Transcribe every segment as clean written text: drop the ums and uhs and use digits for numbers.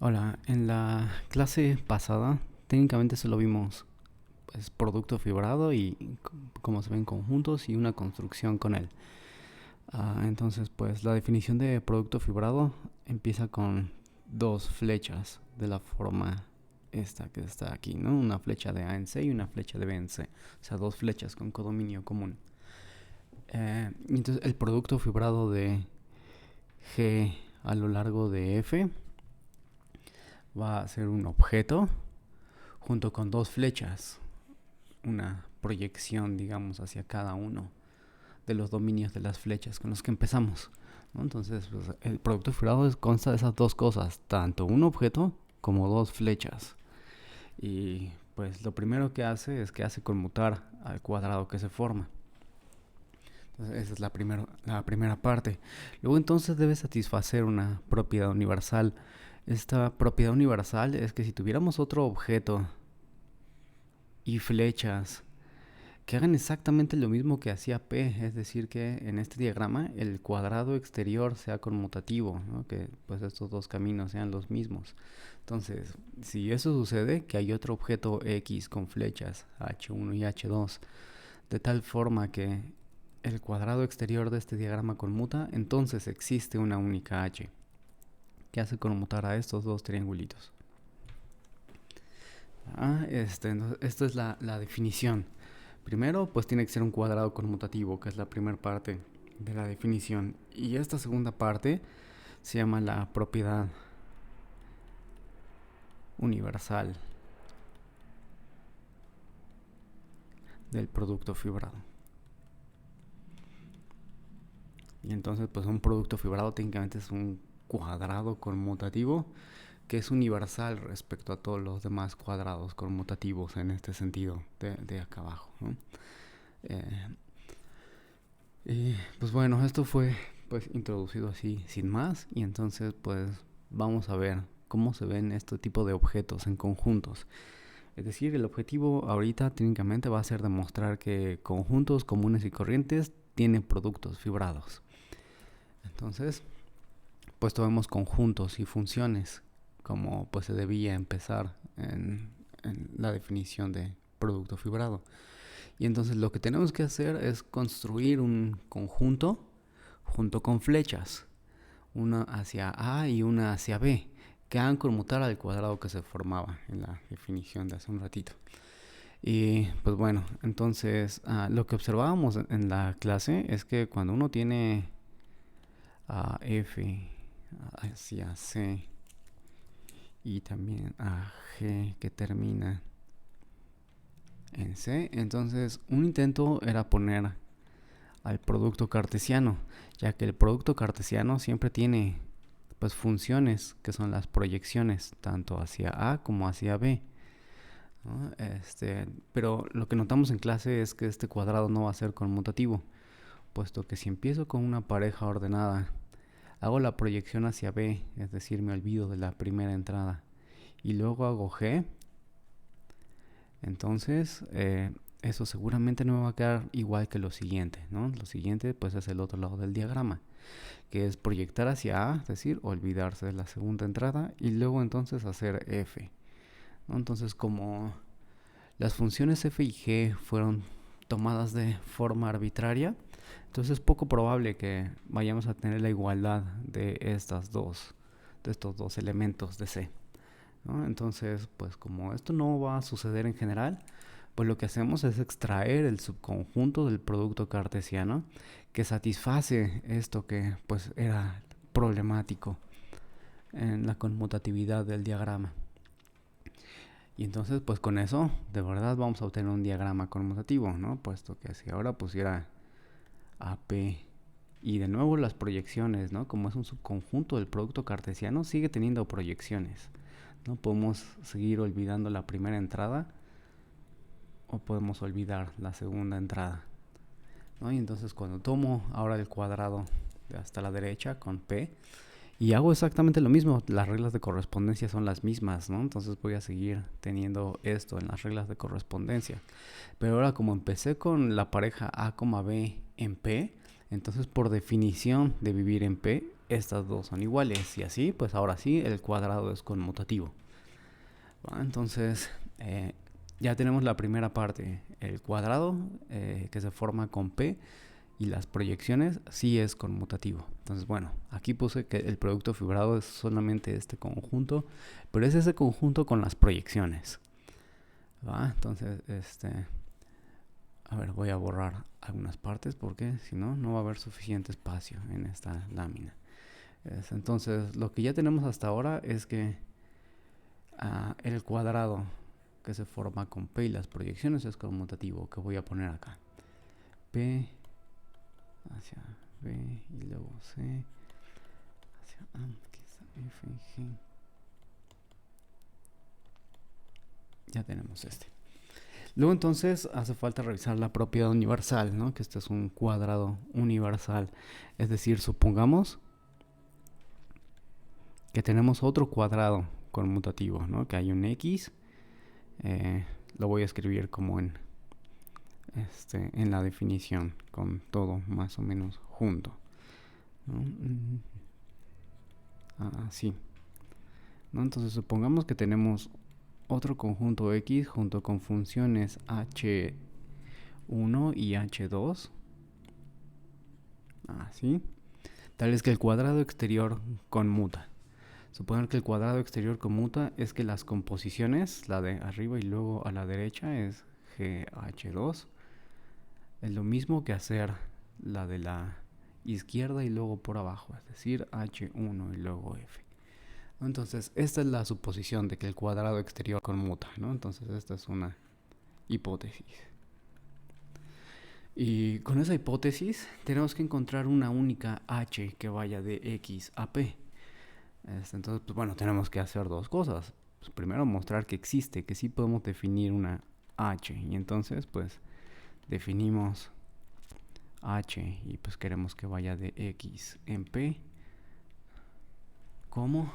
Hola, en la clase pasada técnicamente solo vimos pues, producto fibrado y cómo se ven conjuntos y una construcción con él. Entonces, pues la definición de producto fibrado empieza con dos flechas de la forma esta que está aquí, ¿no? Una flecha de A en C y una flecha de B en C. O sea, dos flechas con codominio común. Entonces, el producto fibrado de G a lo largo de F va a ser un objeto junto con dos flechas, una proyección, digamos, hacia cada uno de los dominios de las flechas con los que empezamos, ¿no? Entonces, pues, el producto fibrado consta de esas dos cosas, tanto un objeto como dos flechas. Y pues lo primero que hace es que hace conmutar al cuadrado que se forma. Entonces, esa es la primera parte. Luego entonces debe satisfacer una propiedad universal. Esta propiedad universal es que si tuviéramos otro objeto y flechas que hagan exactamente lo mismo que hacía P, es decir, que en este diagrama el cuadrado exterior sea conmutativo, ¿no? Que pues estos dos caminos sean los mismos. Entonces, si eso sucede, que hay otro objeto X con flechas H1 y H2, de tal forma que el cuadrado exterior de este diagrama conmuta, entonces existe una única H que hace conmutar a estos dos triangulitos. Esto es la definición. Primero, pues tiene que ser un cuadrado conmutativo, que es la primera parte de la definición. Y esta segunda parte se llama la propiedad universal del producto fibrado. Y entonces, pues un producto fibrado técnicamente es un cuadrado conmutativo que es universal respecto a todos los demás cuadrados conmutativos en este sentido de acá abajo, ¿no? Eh, y pues bueno, esto fue pues introducido así sin más y entonces pues vamos a ver cómo se ven este tipo de objetos en conjuntos. Es decir, el objetivo ahorita técnicamente va a ser demostrar que conjuntos comunes y corrientes tienen productos fibrados. Entonces, pues tomemos conjuntos y funciones como pues se debía empezar en la definición de producto fibrado. Y entonces lo que tenemos que hacer es construir un conjunto junto con flechas, una hacia A y una hacia B, que hagan conmutar al cuadrado que se formaba en la definición de hace un ratito. Y pues bueno, entonces lo que observábamos en la clase es que cuando uno tiene a F hacia C y también a G que termina en C, entonces un intento era poner al producto cartesiano, ya que el producto cartesiano siempre tiene pues funciones que son las proyecciones tanto hacia A como hacia B, ¿no? Pero lo que notamos en clase es que este cuadrado no va a ser conmutativo, puesto que si empiezo con una pareja ordenada, hago la proyección hacia B, es decir, me olvido de la primera entrada, y luego hago G, entonces eso seguramente no me va a quedar igual que lo siguiente, ¿no? Lo siguiente pues es el otro lado del diagrama, que es proyectar hacia A, es decir, olvidarse de la segunda entrada y luego entonces hacer F, ¿no? Entonces como las funciones F y G fueron tomadas de forma arbitraria, entonces es poco probable que vayamos a tener la igualdad de estos dos elementos de C, ¿no? Entonces, pues como esto no va a suceder en general, pues lo que hacemos es extraer el subconjunto del producto cartesiano que satisface esto que pues era problemático en la conmutatividad del diagrama. Y entonces pues con eso de verdad vamos a obtener un diagrama conmutativo, ¿no? Puesto que si ahora pusiera AP y de nuevo las proyecciones, ¿no? Como es un subconjunto del producto cartesiano, sigue teniendo proyecciones. No podemos seguir olvidando la primera entrada o podemos olvidar la segunda entrada, ¿no? Y entonces cuando tomo ahora el cuadrado de hasta la derecha con P y hago exactamente lo mismo, las reglas de correspondencia son las mismas, ¿no? Entonces voy a seguir teniendo esto en las reglas de correspondencia. Pero ahora como empecé con la pareja A, B en P, entonces por definición de vivir en P, estas dos son iguales. Y así, pues ahora sí, el cuadrado es conmutativo. ¿Va? Entonces, ya tenemos la primera parte. El cuadrado que se forma con P y las proyecciones sí es conmutativo. Entonces, bueno, aquí puse que el producto fibrado es solamente este conjunto, pero es ese conjunto con las proyecciones. ¿Va? Entonces, a ver, voy a borrar algunas partes porque si no, no va a haber suficiente espacio en esta lámina. Entonces, lo que ya tenemos hasta ahora es que el cuadrado que se forma con P y las proyecciones es conmutativo, que voy a poner acá. P hacia B y luego C hacia A, aquí está F y G. Ya tenemos este. Luego entonces hace falta revisar la propiedad universal, ¿no? Que este es un cuadrado universal. Es decir, supongamos que tenemos otro cuadrado conmutativo, ¿no? Que hay un X. Lo voy a escribir como en la definición, con todo más o menos junto, ¿no? Así, ¿no? Entonces supongamos que tenemos otro conjunto X junto con funciones H1 y H2, así, tal es que el cuadrado exterior conmuta. Suponer que el cuadrado exterior conmuta es que las composiciones, la de arriba y luego a la derecha es GH2, es lo mismo que hacer la de la izquierda y luego por abajo, es decir, H1 y luego F. Entonces, esta es la suposición de que el cuadrado exterior conmuta, ¿no? Entonces, esta es una hipótesis. Y con esa hipótesis, tenemos que encontrar una única H que vaya de X a P. Entonces, pues bueno, tenemos que hacer dos cosas. Pues primero, mostrar que existe, que sí podemos definir una H. Y entonces, pues, definimos H y pues queremos que vaya de X en P. ¿Cómo?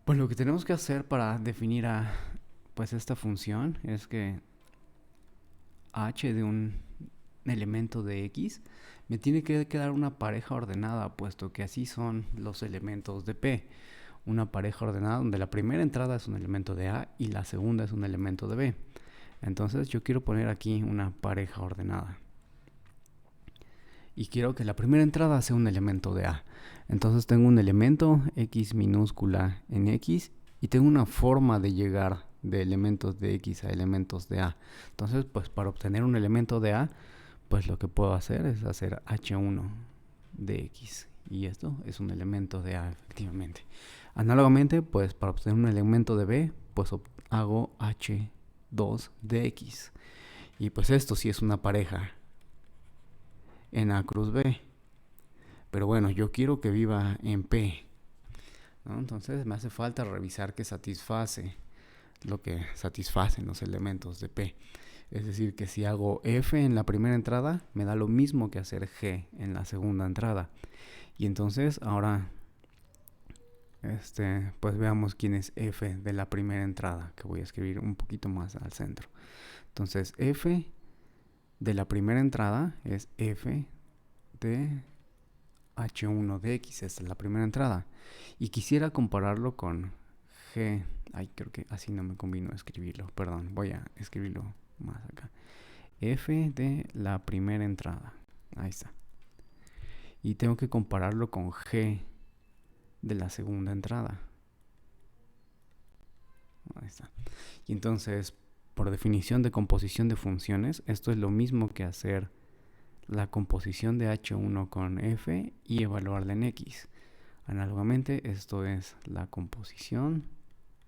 Pues lo que tenemos que hacer para definir pues esta función es que H de un elemento de X me tiene que quedar una pareja ordenada, puesto que así son los elementos de P. Una pareja ordenada donde la primera entrada es un elemento de A y la segunda es un elemento de B. Entonces yo quiero poner aquí una pareja ordenada. Y quiero que la primera entrada sea un elemento de A. Entonces tengo un elemento X minúscula en X y tengo una forma de llegar de elementos de X a elementos de A. Entonces, pues para obtener un elemento de A, pues lo que puedo hacer es hacer H1 de X. Y esto es un elemento de A, efectivamente. Análogamente, pues para obtener un elemento de B, pues hago H2 de X. Y pues esto sí es una pareja en A cruz B. Pero bueno, yo quiero que viva en P, ¿no? Entonces me hace falta revisar que satisface lo que satisfacen los elementos de P. Es decir, que si hago F en la primera entrada, me da lo mismo que hacer G en la segunda entrada. Y entonces ahora, pues veamos quién es F de la primera entrada, que voy a escribir un poquito más al centro. Entonces F de la primera entrada es F de H1 de X, esta es la primera entrada. Y quisiera compararlo con G. Ay, creo que así no me convino escribirlo. Perdón, voy a escribirlo más acá. F de la primera entrada. Ahí está. Y tengo que compararlo con G de la segunda entrada. Ahí está. Y entonces, por definición de composición de funciones, esto es lo mismo que hacer la composición de H1 con F y evaluarla en X. Análogamente, esto es la composición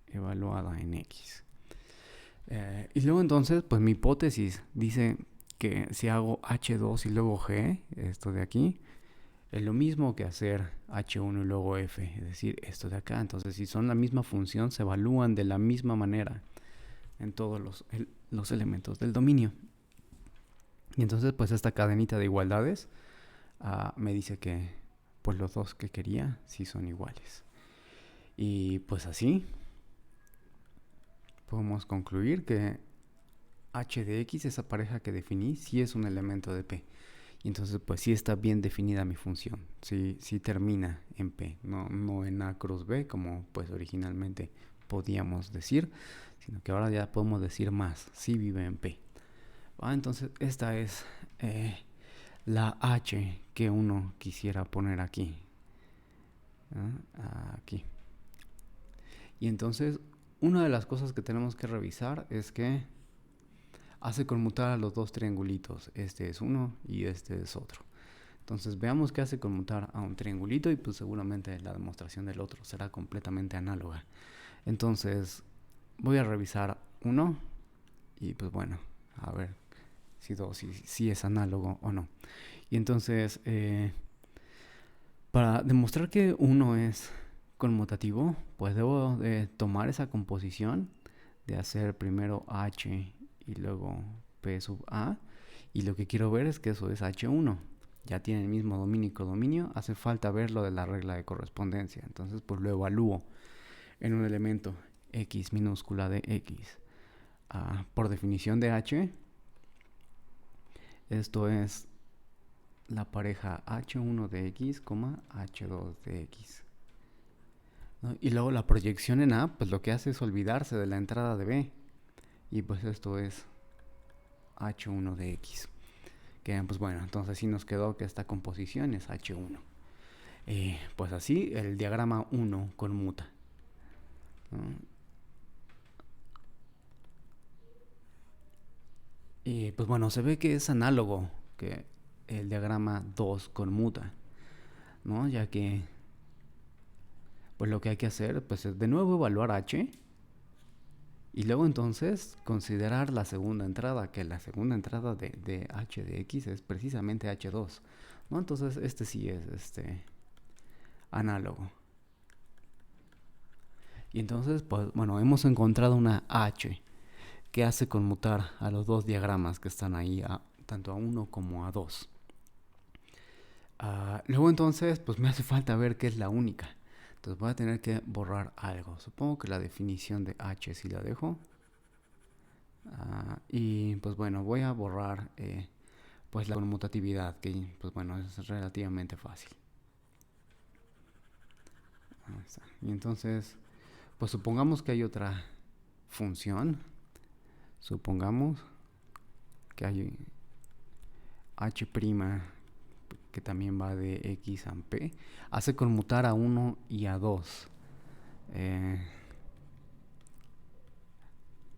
evaluada en X. Y luego entonces, pues mi hipótesis dice que si hago H2 y luego G, esto de aquí, es lo mismo que hacer H1 y luego F, es decir, esto de acá. Entonces, si son la misma función, se evalúan de la misma manera en todos los elementos del dominio. Y entonces, pues esta cadenita de igualdades me dice que pues los dos que quería sí son iguales. Y pues así podemos concluir que H de X, esa pareja que definí, sí es un elemento de P. Y entonces pues sí está bien definida mi función, sí termina en P, no en A cruz B como pues originalmente podíamos decir, sino que ahora ya podemos decir más, sí vive en P. Entonces esta es la H que uno quisiera poner aquí. Aquí. Y entonces una de las cosas que tenemos que revisar es que hace conmutar a los dos triangulitos. Este es uno y este es otro. Entonces veamos qué hace conmutar a un triangulito y pues seguramente la demostración del otro será completamente análoga. Entonces voy a revisar uno y pues bueno, a ver si es análogo o no. Y entonces para demostrar que uno es conmutativo, pues debo de tomar esa composición de hacer primero H y luego P sub A. Y lo que quiero ver es que eso es H1. Ya tiene el mismo dominio y codominio. Hace falta ver lo de la regla de correspondencia. Entonces pues lo evalúo en un elemento X minúscula de X. Por definición de H, esto es la pareja H1 de X, H2 de X. ¿No? Y luego la proyección en A, pues lo que hace es olvidarse de la entrada de B. Y pues esto es H1 de X. Que pues bueno, entonces sí nos quedó que esta composición es H1. Pues así el diagrama 1 conmuta, ¿no? Y pues bueno, se ve que es análogo que el diagrama 2 conmuta, ¿no? Ya que pues lo que hay que hacer pues es de nuevo evaluar H y luego entonces considerar la segunda entrada, que la segunda entrada de H de X es precisamente H2, ¿no? Entonces este sí es análogo. Y entonces pues bueno, hemos encontrado una H que hace conmutar a los dos diagramas que están ahí, tanto a 1 como a 2. Luego entonces pues me hace falta ver qué es la única. Entonces voy a tener que borrar algo. Supongo que la definición de H si la dejo. Y pues bueno, voy a borrar pues la conmutatividad, que pues bueno, es relativamente fácil. Y entonces, pues supongamos que hay otra función. Supongamos que hay H' que también va de X a P. Hace conmutar a 1 y a 2.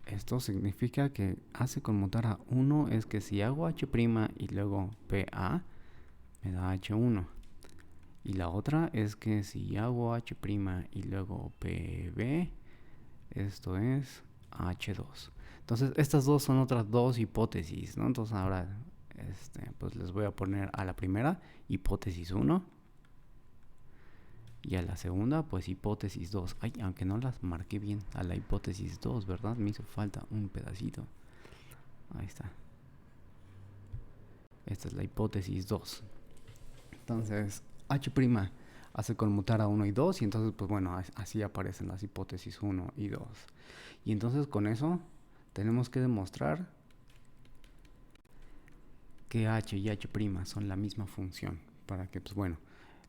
Esto significa que hace conmutar a 1 es que si hago H' y luego PA, me da H1. Y la otra es que si hago H' y luego PB, esto es H2. Entonces estas dos son otras dos hipótesis, ¿no? Entonces ahora pues les voy a poner a la primera hipótesis 1 y a la segunda pues hipótesis 2. Ay, aunque no las marqué bien, a la hipótesis 2, ¿verdad? Me hizo falta un pedacito. Ahí está. Esta es la hipótesis 2. Entonces H' hace conmutar a 1 y 2 y entonces pues bueno, así aparecen las hipótesis 1 y 2. Y entonces con eso tenemos que demostrar que H y H' son la misma función, para que pues bueno,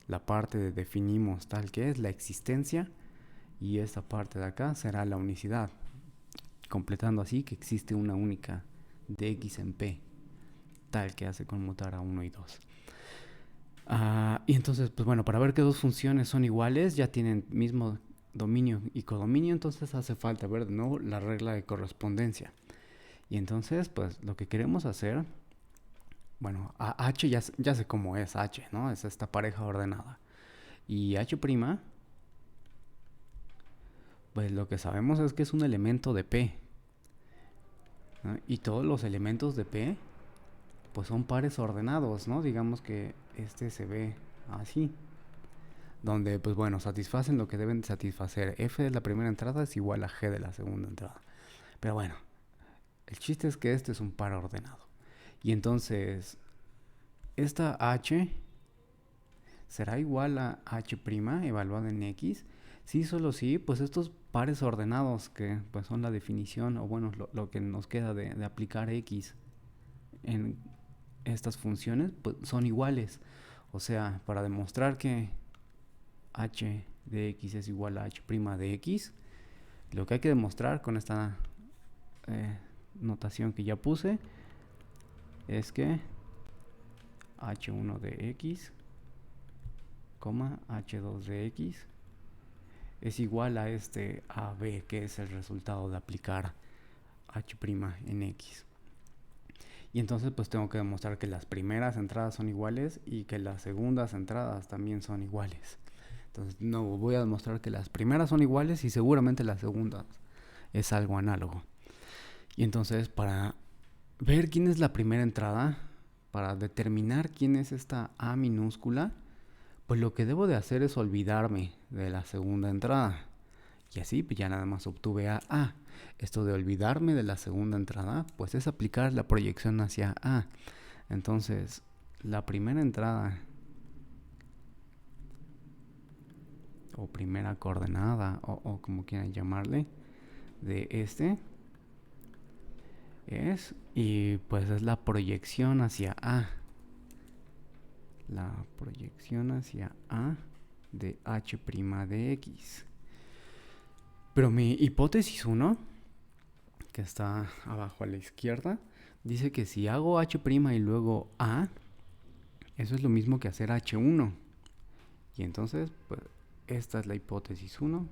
la parte de definimos tal que es la existencia y esta parte de acá será la unicidad, completando así que existe una única de X en P, tal que hace conmutar a 1 y 2. Y entonces, pues bueno, para ver que dos funciones son iguales, ya tienen mismo dominio y codominio, entonces hace falta ver de nuevo la regla de correspondencia. Y entonces, pues lo que queremos hacer, bueno, a H ya sé cómo es H, ¿no? Es esta pareja ordenada. Y H', pues lo que sabemos es que es un elemento de P, ¿no? Y todos los elementos de P, pues son pares ordenados, ¿no? Digamos que este se ve así, donde pues bueno, satisfacen lo que deben satisfacer. F de la primera entrada es igual a G de la segunda entrada. Pero bueno, el chiste es que este es un par ordenado. Y entonces, esta H será igual a H' evaluada en X. Sí, solo sí, pues estos pares ordenados que pues son la definición, o bueno, lo que nos queda de aplicar X en estas funciones pues, son iguales. O sea, para demostrar que h de x es igual a h' de x, lo que hay que demostrar con esta notación que ya puse es que h1 de x, h2 de x es igual a este AB, que es el resultado de aplicar h' en x. Y entonces pues tengo que demostrar que las primeras entradas son iguales y que las segundas entradas también son iguales. Entonces no voy a demostrar que las primeras son iguales y seguramente las segundas es algo análogo. Y entonces para ver quién es la primera entrada, para determinar quién es esta A minúscula, pues lo que debo de hacer es olvidarme de la segunda entrada. Y así pues ya nada más obtuve a A. Esto de olvidarme de la segunda entrada, pues es aplicar la proyección hacia A. Entonces, la primera entrada o primera coordenada o como quieran llamarle de este es, y pues es la proyección hacia A. La proyección hacia A de h' de x. Pero mi hipótesis 1, que está abajo a la izquierda, dice que si hago h' y luego A, eso es lo mismo que hacer h1. Y entonces, pues, esta es la hipótesis 1.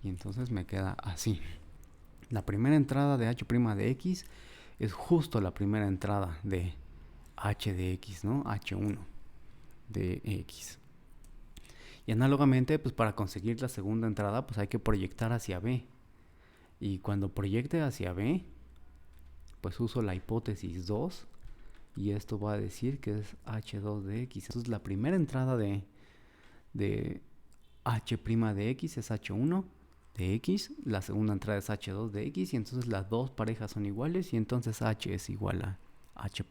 Y entonces me queda así. La primera entrada de h' de x es justo la primera entrada de h de x, ¿no? h1 de x. Y análogamente, pues para conseguir la segunda entrada, pues hay que proyectar hacia b. Y cuando proyecte hacia b, pues uso la hipótesis 2. Y esto va a decir que es h2 de x. Entonces la primera entrada de h' de x es h1 de x. La segunda entrada es h2 de x. Y entonces las dos parejas son iguales. Y entonces h es igual a h'.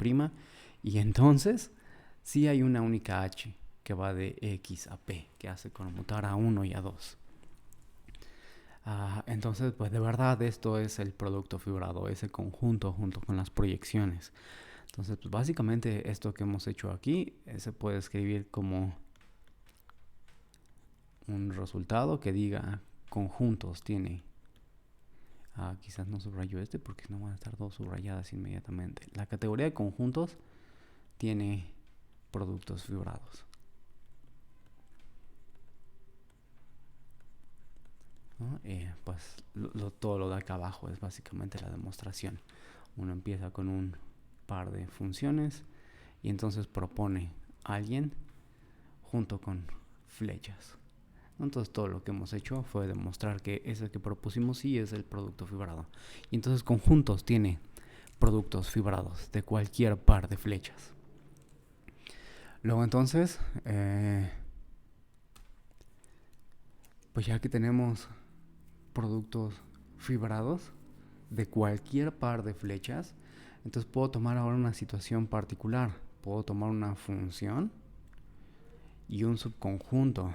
Y entonces sí hay una única h que va de x a p, que hace conmutar a 1 y a 2. Entonces, pues de verdad esto es el producto fibrado, ese conjunto junto con las proyecciones. Entonces, pues básicamente esto que hemos hecho aquí se puede escribir como un resultado que diga conjuntos tiene. Quizás no subrayo este porque no van a estar dos subrayadas inmediatamente. La categoría de conjuntos tiene productos fibrados. ¿No? Pues todo lo de acá abajo es básicamente la demostración. Uno empieza con un par de funciones y entonces propone a alguien junto con flechas. Entonces todo lo que hemos hecho fue demostrar que ese que propusimos sí es el producto fibrado. Y entonces conjuntos tiene productos fibrados de cualquier par de flechas. Luego entonces, pues ya que tenemos productos fibrados de cualquier par de flechas, entonces puedo tomar ahora una situación particular. Puedo tomar una función y un subconjunto.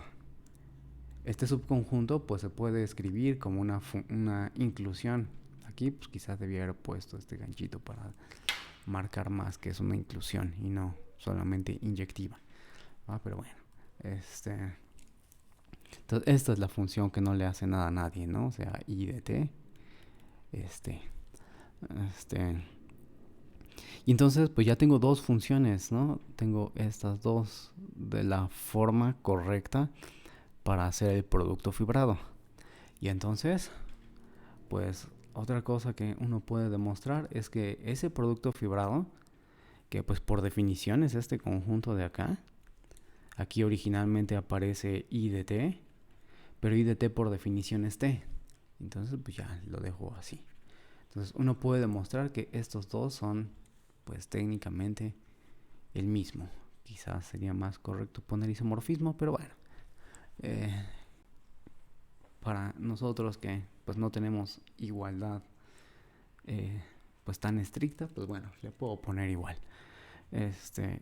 Este subconjunto pues se puede escribir como una inclusión. Aquí pues quizás debía haber puesto este ganchito para marcar más que es una inclusión y no solamente inyectiva. Pero bueno, entonces esta es la función que no le hace nada a nadie, ¿no? O sea, i de t, y entonces pues ya tengo dos funciones, ¿no? Tengo estas dos de la forma correcta para hacer el producto fibrado. Y entonces, pues otra cosa que uno puede demostrar es que ese producto fibrado, que pues por definición es este conjunto de acá, aquí originalmente aparece i de t, pero i de t por definición es t. Entonces pues ya lo dejo así. Entonces uno puede demostrar que estos dos son pues técnicamente el mismo. Quizás sería más correcto poner isomorfismo, pero bueno. Para nosotros que pues no tenemos igualdad pues tan estricta, pues bueno, le puedo poner igual.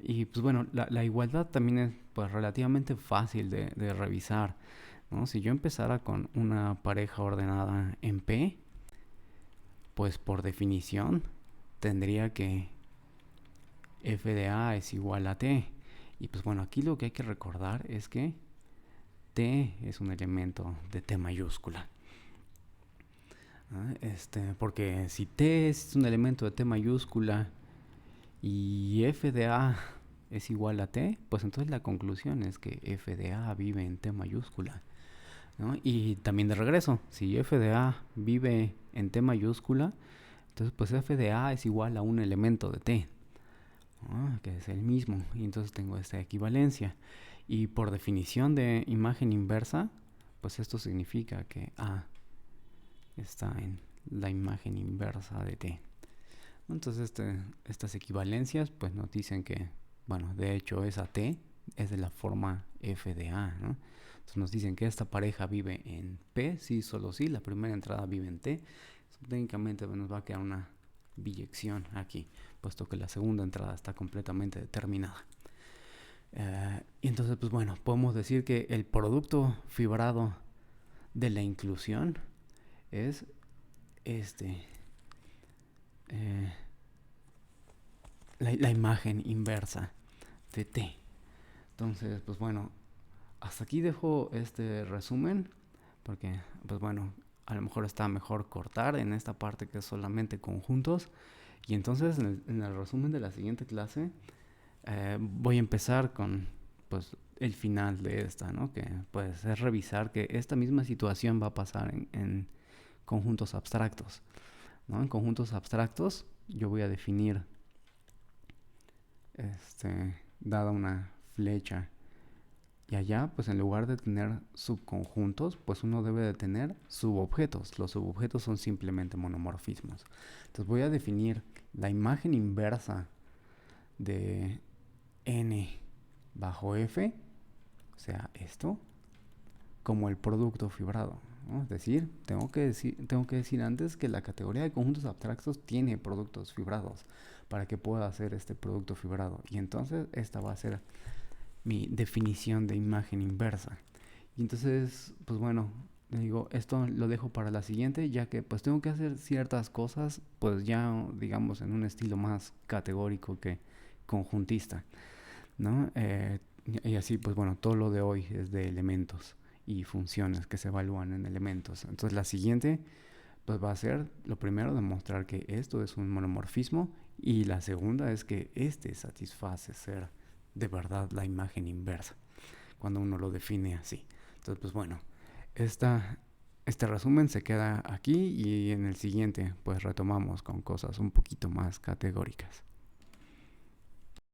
Y pues bueno, la igualdad también es pues relativamente fácil de revisar, ¿no? Si yo empezara con una pareja ordenada en P, pues por definición tendría que f de a es igual a t. Y pues bueno, aquí lo que hay que recordar es que t es un elemento de t mayúscula. Porque si t es un elemento de t mayúscula y f de a es igual a t, pues entonces la conclusión es que f de a vive en t mayúscula, ¿no? Y también de regreso, si f de a vive en t mayúscula, entonces pues f de a es igual a un elemento de t, ¿no? Que es el mismo, y entonces tengo esta equivalencia. Y por definición de imagen inversa, pues esto significa que a está en la imagen inversa de t. Entonces estas equivalencias pues nos dicen que, bueno, de hecho esa t es de la forma f de a, ¿no? Entonces nos dicen que esta pareja vive en p, sí, solo sí, la primera entrada vive en t. Entonces, técnicamente nos va a quedar una biyección aquí, puesto que la segunda entrada está completamente determinada. Y entonces, pues bueno, podemos decir que el producto fibrado de la inclusión es la imagen inversa de t. Entonces, pues bueno, hasta aquí dejo este resumen, porque, pues bueno, a lo mejor está mejor cortar en esta parte que es solamente conjuntos. Y entonces, en el resumen de la siguiente clase, voy a empezar con, pues, el final de esta, ¿no? Que, pues, es revisar que esta misma situación va a pasar en conjuntos abstractos, ¿no? En conjuntos abstractos, yo voy a definir dada una flecha, y allá pues en lugar de tener subconjuntos, pues uno debe de tener subobjetos. Los subobjetos son simplemente monomorfismos. Entonces voy a definir la imagen inversa de n bajo f, o sea esto, como el producto fibrado, ¿no? Es decir, tengo que decir antes que la categoría de conjuntos abstractos tiene productos fibrados para que pueda hacer este producto fibrado. Y entonces esta va a ser mi definición de imagen inversa. Y entonces, pues bueno, le digo, esto lo dejo para la siguiente, ya que pues tengo que hacer ciertas cosas, pues ya digamos en un estilo más categórico que conjuntista, ¿no? Y así, pues bueno, todo lo de hoy es de elementos y funciones que se evalúan en elementos. Entonces la siguiente pues va a ser, lo primero, demostrar que esto es un monomorfismo, y la segunda es que satisface ser de verdad la imagen inversa cuando uno lo define así. Entonces, pues bueno, este resumen se queda aquí, y en el siguiente pues retomamos con cosas un poquito más categóricas.